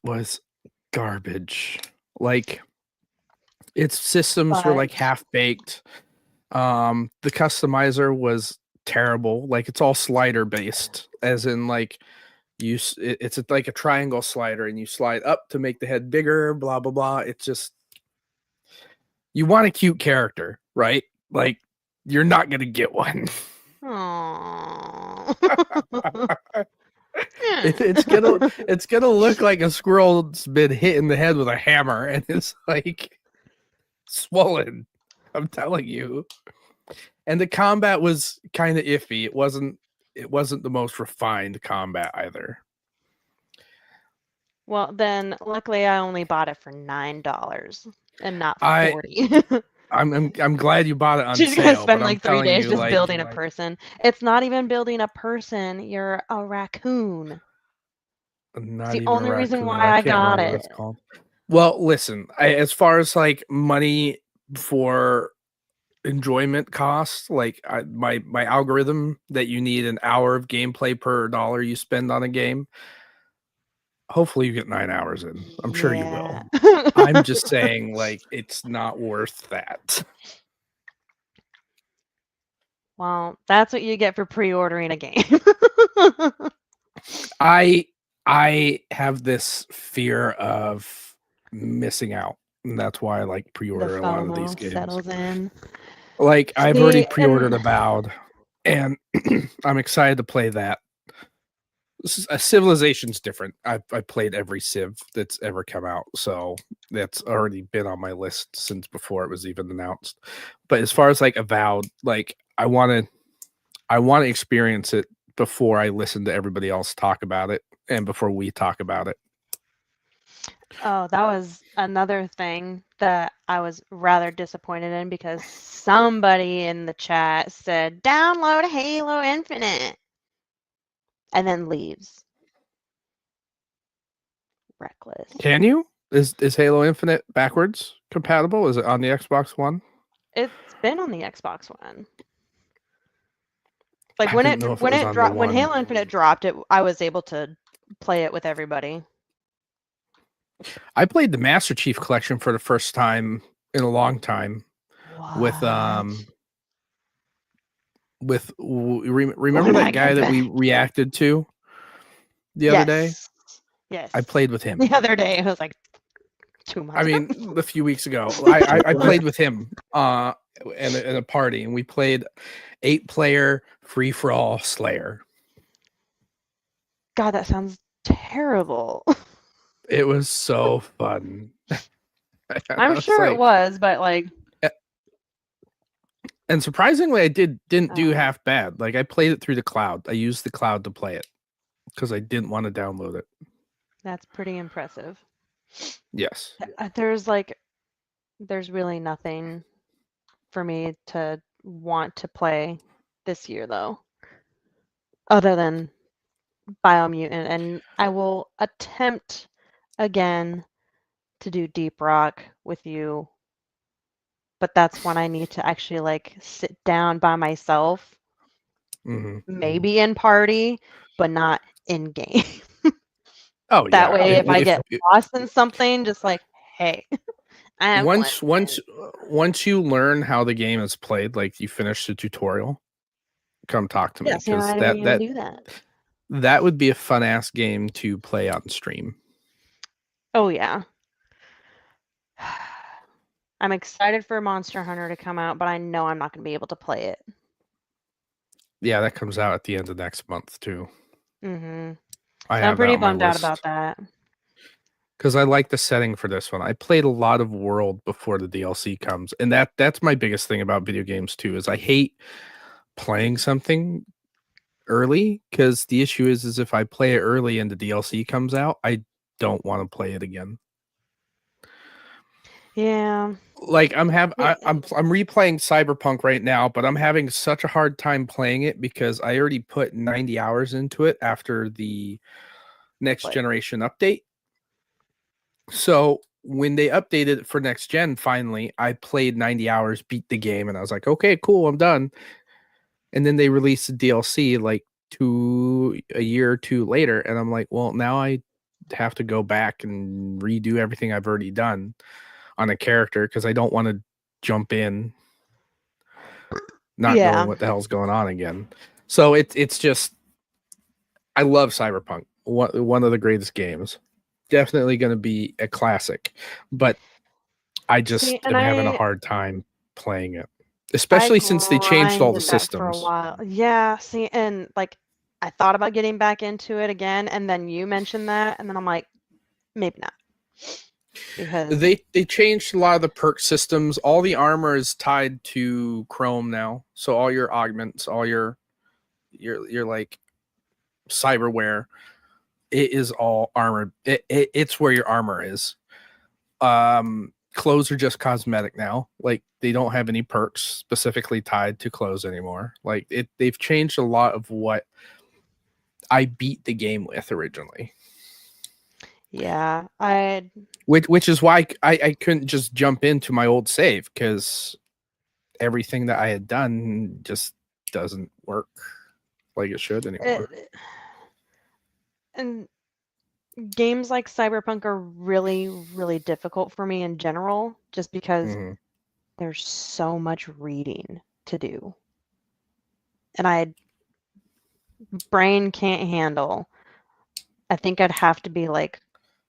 was garbage. Like its systems were like half baked. The customizer was terrible. Like it's all slider based, as in like it's like a triangle slider and you slide up to make the head bigger, blah blah blah. It's just, you want a cute character, right? Like you're not gonna get one. It's gonna look like a squirrel's been hit in the head with a hammer and it's like swollen. I'm telling you. And the combat was kind of iffy. It wasn't the most refined combat either. Well, then luckily I only bought it for $9 and not $40. I'm glad you bought it on sale. She's gonna spend like 3 days just building a person. It's not even building a person. You're a raccoon. It's the only reason why I got it. Well, listen, as far as like money for enjoyment costs, like my algorithm that you need an hour of gameplay per dollar you spend on a game, hopefully you get 9 hours in. I'm sure you will. I'm just saying, like, it's not worth that. Well, that's what you get for pre-ordering a game. I have this fear of missing out, and that's why I like pre-order a lot of these games. Settles in. Like I've already See, pre-ordered and Avowed, and I'm excited to play that. Civilization's different. I played every Civ that's ever come out, so that's already been on my list since before it was even announced. But as far as like Avowed, like I want to experience it before I listen to everybody else talk about it and before we talk about it. oh, that was another thing that I was rather disappointed in because somebody in the chat said, download Halo Infinite, and then leaves. Reckless. Can you? Is Halo Infinite backwards compatible? Is it on the Xbox One? It's been on the Xbox One. Like I when didn't know if it when was it on the dropped, when one. Halo Infinite dropped, I was able to play it with everybody. I played the Master Chief Collection for the first time in a long time with remember When that I guy get that we back. reacted to the other day? Yes. I played with him. The other day, it was like 2 months I ago. mean, a few weeks ago. I played with him in a party, and we played 8-player free-for-all Slayer. God, that sounds terrible. It was so fun. I'm sure it was, but like, and surprisingly, I didn't do half bad. Like I played it through the cloud. I used the cloud to play it because I didn't want to download it. that's pretty impressive. Yes. There's really nothing for me to want to play this year though, other than Biomutant, and I will attempt again to do Deep Rock with you, but that's when I need to actually like sit down by myself, maybe in party, but not in game. Oh That yeah. way, if I get lost in something, just like, hey, once you learn how the game is played, like you finish the tutorial, come talk to me because that would be a fun ass game to play on stream. Oh yeah. I'm excited for Monster Hunter to come out, but I know I'm not going to be able to play it. Yeah, that comes out at the end of next month too. Mm-hmm. I'm pretty bummed out about that. Because I like the setting for this one. I played a lot of World before the DLC comes, and that's my biggest thing about video games too. Is I hate playing something early because the issue is if I play it early and the DLC comes out, I don't want to play it again. Yeah. Like I'm replaying Cyberpunk right now, but I'm having such a hard time playing it because I already put 90 hours into it after the next generation update. So when they updated it for next gen, finally, I played 90 hours, beat the game, and I was like, okay, cool, I'm done. And then they released the DLC like a year or two later, and I'm like, well, now I have to go back and redo everything I've already done on a character because I don't want to jump in not knowing what the hell's going on again. So it's just I love Cyberpunk. One of the greatest games. Definitely going to be a classic, but I just am having a hard time playing it, especially since they changed all the systems for a while. Yeah, see, and like I thought about getting back into it again, and then you mentioned that, and then I'm like, maybe not, because they changed a lot of the perk systems. All the armor is tied to Chrome now, so all your augments, all your like cyberware, it is all armored. It's where your armor is. Clothes are just cosmetic now. Like they don't have any perks specifically tied to clothes anymore. Like they've changed a lot of what I beat the game with originally. Yeah, which is why I couldn't just jump into my old save because everything that I had done just doesn't work like it should anymore. And games like Cyberpunk are really, really difficult for me in general, just because there's so much reading to do. And I brain can't handle. I think I'd have to be like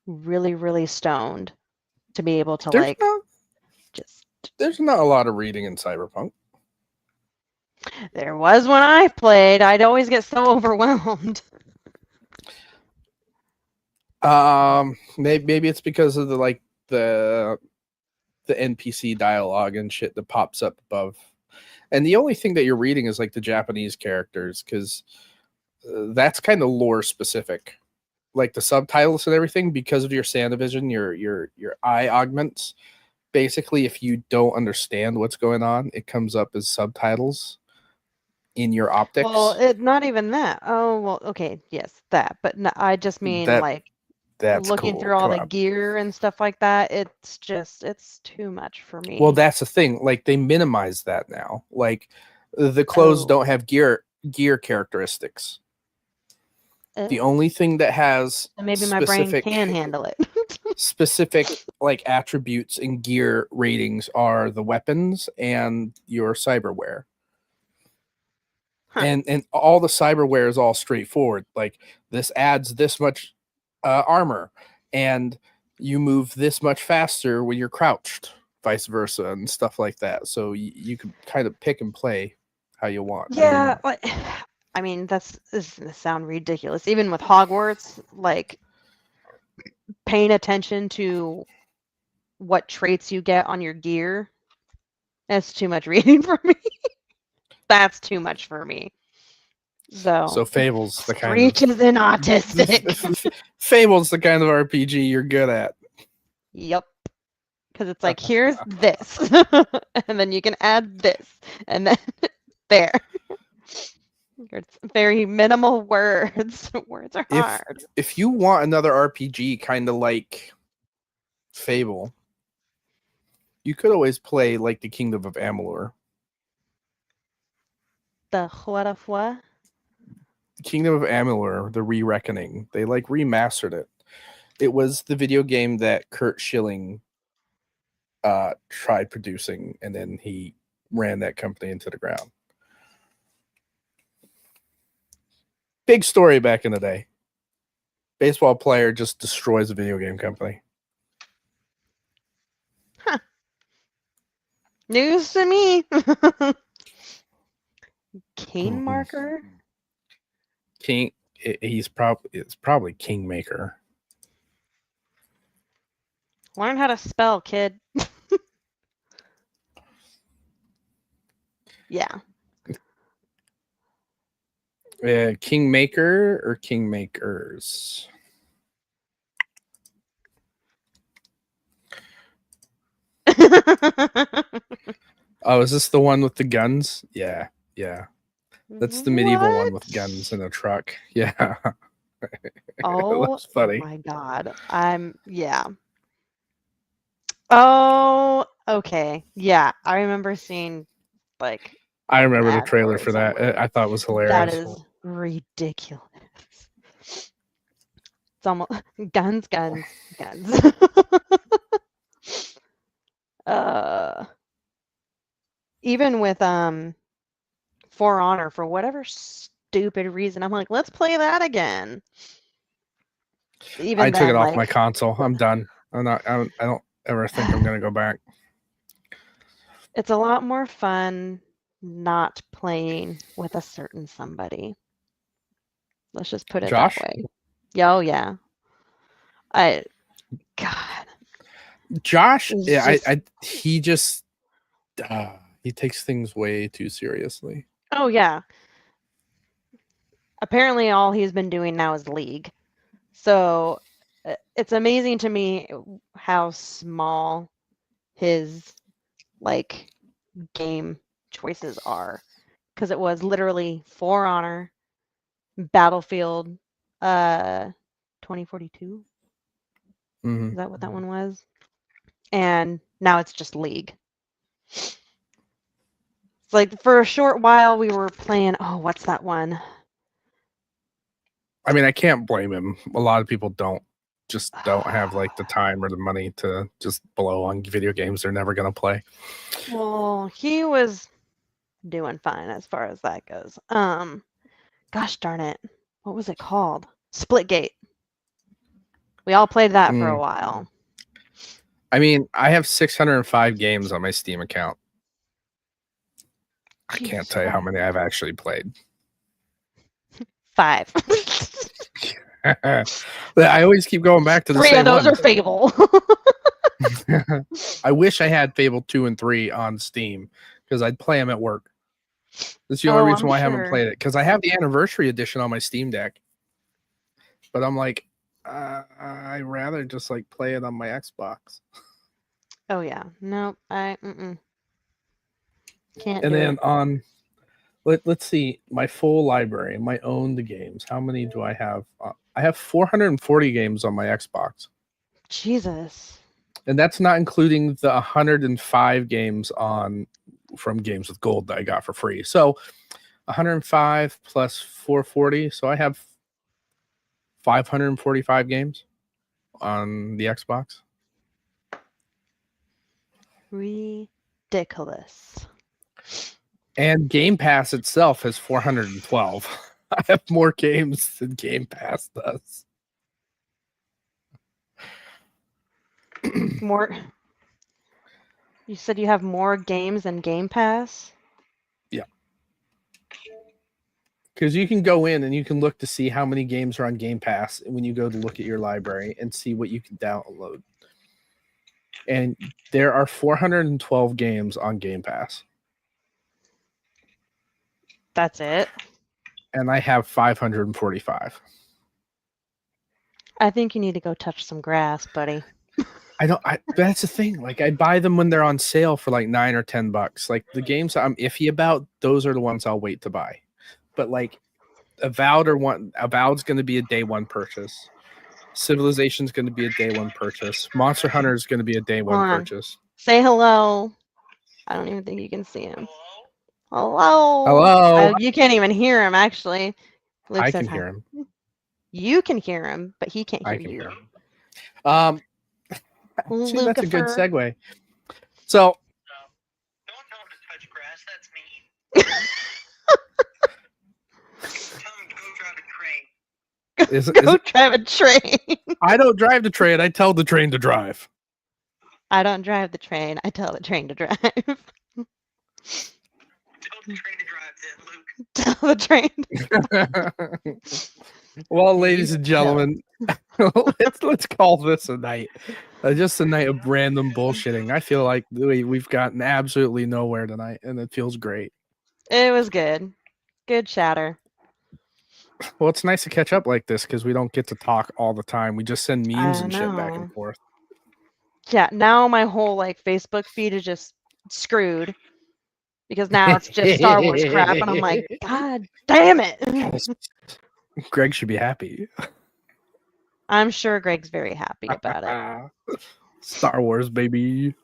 really, really stoned to be able to there's not a lot of reading in Cyberpunk. There was when I played. I'd always get so overwhelmed. Maybe it's because of the NPC dialogue and shit that pops up above. And the only thing that you're reading is like the Japanese characters, because that's kind of lore specific. Like the subtitles and everything, because of your Sandivision, your eye augments. Basically, if you don't understand what's going on, it comes up as subtitles in your optics. Well, not even that. Oh, well, okay, yes, that. But no, I just mean that's looking cool. through all Come the on. gear and stuff like that. It's too much for me. Well, that's the thing. Like they minimize that now. Like the clothes don't have gear characteristics. The only thing that has maybe my brain can handle it. specific like attributes and gear ratings are the weapons and your cyberware. Huh. And all the cyberware is all straightforward. Like this adds this much armor, and you move this much faster when you're crouched, vice versa, and stuff like that. So you can kind of pick and play how you want. Yeah, I mean this is gonna sound ridiculous. Even with Hogwarts, like paying attention to what traits you get on your gear, that's too much reading for me. That's too much for me. So Fable's the kind Screech is an autistic. Fable's the kind of RPG you're good at. Yep. Because it's like, here's this, and then you can add this, and then there. It's very minimal words. Words are hard. If you want another RPG kind of like Fable, you could always play like the Kingdom of Amalur. The what? Kingdom of Amalur, the Re-Reckoning. They like remastered it. It was the video game that Kurt Schilling tried producing, and then he ran that company into the ground. Big story back in the day. Baseball player just destroys a video game company. Huh. News to me. Cane marker? King. It's probably Kingmaker. Learn how to spell, kid. Yeah. Kingmaker or Kingmakers? Oh, is this the one with the guns? Yeah. That's the medieval one with guns in a truck. Yeah. Oh, that's funny. My God. Yeah. Oh, okay. Yeah, I remember seeing like. I remember the trailer for that. I thought it was hilarious. That is ridiculous. It's almost guns. Even with For Honor, for whatever stupid reason, I'm like, let's play that again. I took it off my console. I'm done. I don't ever think I'm gonna go back. It's a lot more fun not playing with a certain somebody. Let's just put it Josh? that way. Oh yeah. God. Josh, he takes things way too seriously. Oh yeah. Apparently all he's been doing now is League. So it's amazing to me how small his like game choices are, because it was literally For Honor, Battlefield 2042. Mm-hmm. Is that what that one was? And now it's just League. It's like for a short while we were playing, what's that one? I mean, I can't blame him. A lot of people don't have like the time or the money to just blow on video games they're never going to play. Well, he was doing fine as far as that goes. Gosh darn it. What was it called? Splitgate. We all played that for a while. I mean, I have 605 games on my Steam account. I can't tell you how many I've actually played. 5. I always keep going back to the 3 same of those ones. are Fable. I wish I had Fable 2 and 3 on Steam because I'd play them at work. That's the only reason why I haven't played it, because I have the anniversary edition on my Steam Deck. But I'm like, I'd rather just like play it on my Xbox. Oh yeah, no, can't. And do then it. on, let's see, my full library, my owned games. How many do I have? I have 440 games on my Xbox. Jesus. And that's not including the 105 games from Games with Gold that I got for free. So 105 plus 440. So I have 545 games on the Xbox. Ridiculous. And Game Pass itself has 412. I have more games than Game Pass does. More. You said you have more games than Game Pass? Yeah. Because you can go in and you can look to see how many games are on Game Pass when you go to look at your library and see what you can download. And there are 412 games on Game Pass. That's it? And I have 545. I think you need to go touch some grass, buddy. That's the thing. Like, I buy them when they're on sale for like $9 or $10. Like, the games I'm iffy about, those are the ones I'll wait to buy. But like, Avowed's going to be a day one purchase. Civilization's going to be a day one purchase. Monster Hunter is going to be a day one purchase. Say hello. I don't even think you can see him. Hello. Hello. You can't even hear him, actually. Luke I says can hi. hear him. You can hear him, but he can't hear I can you. hear him. See, that's a good Lucifer. segue. So, don't tell him to touch grass. That's mean. Tell him to go drive a train. Go drive a train. I don't drive the train. I tell the train to drive. I don't drive the train. I tell the train to drive. Tell the train to drive then, Luke. Tell the train. Well, ladies and gentlemen, let's call this a night. Just a night of random bullshitting. I feel like we've gotten absolutely nowhere tonight, and it feels great. It was good. Good chatter. Well, it's nice to catch up like this because we don't get to talk all the time. We just send memes and shit back and forth. Yeah, now my whole like Facebook feed is just screwed because now it's just Star Wars crap, and I'm like, God damn it! Greg should be happy. I'm sure Greg's very happy about it. Star Wars, baby.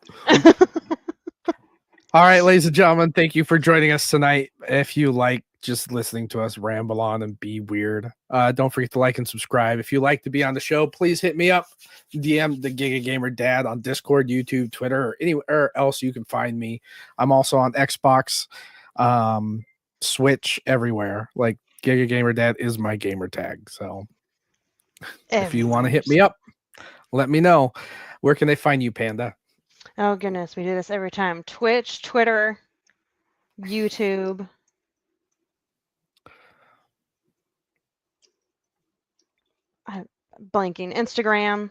All right, ladies and gentlemen, thank you for joining us tonight. If you like just listening to us ramble on and be weird, don't forget to like and subscribe. If you like to be on the show, please hit me up. DM the Giga Gamer Dad on Discord, YouTube, Twitter, or anywhere else you can find me. I'm also on Xbox, Switch, everywhere. Like, Giga Gamer Dad is my gamer tag. So if you want to hit me up, let me know. Where can they find you, Panda? Oh goodness, we do this every time. Twitch, Twitter, YouTube. I'm blanking. Instagram.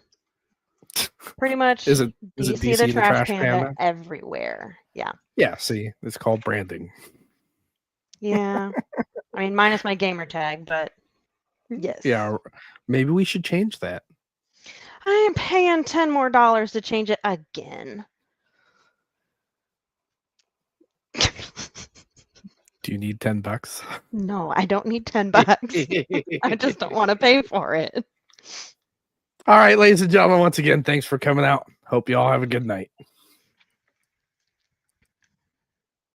Pretty much. Is it DC the Trash Panda? Everywhere. Yeah. Yeah, see, it's called branding. Yeah. I mean, minus my gamer tag, but yes. Yeah, maybe we should change that. I am paying $10 more to change it again. Do you need $10? No, I don't need $10. I just don't want to pay for it. All right, ladies and gentlemen, once again, thanks for coming out. Hope you all have a good night.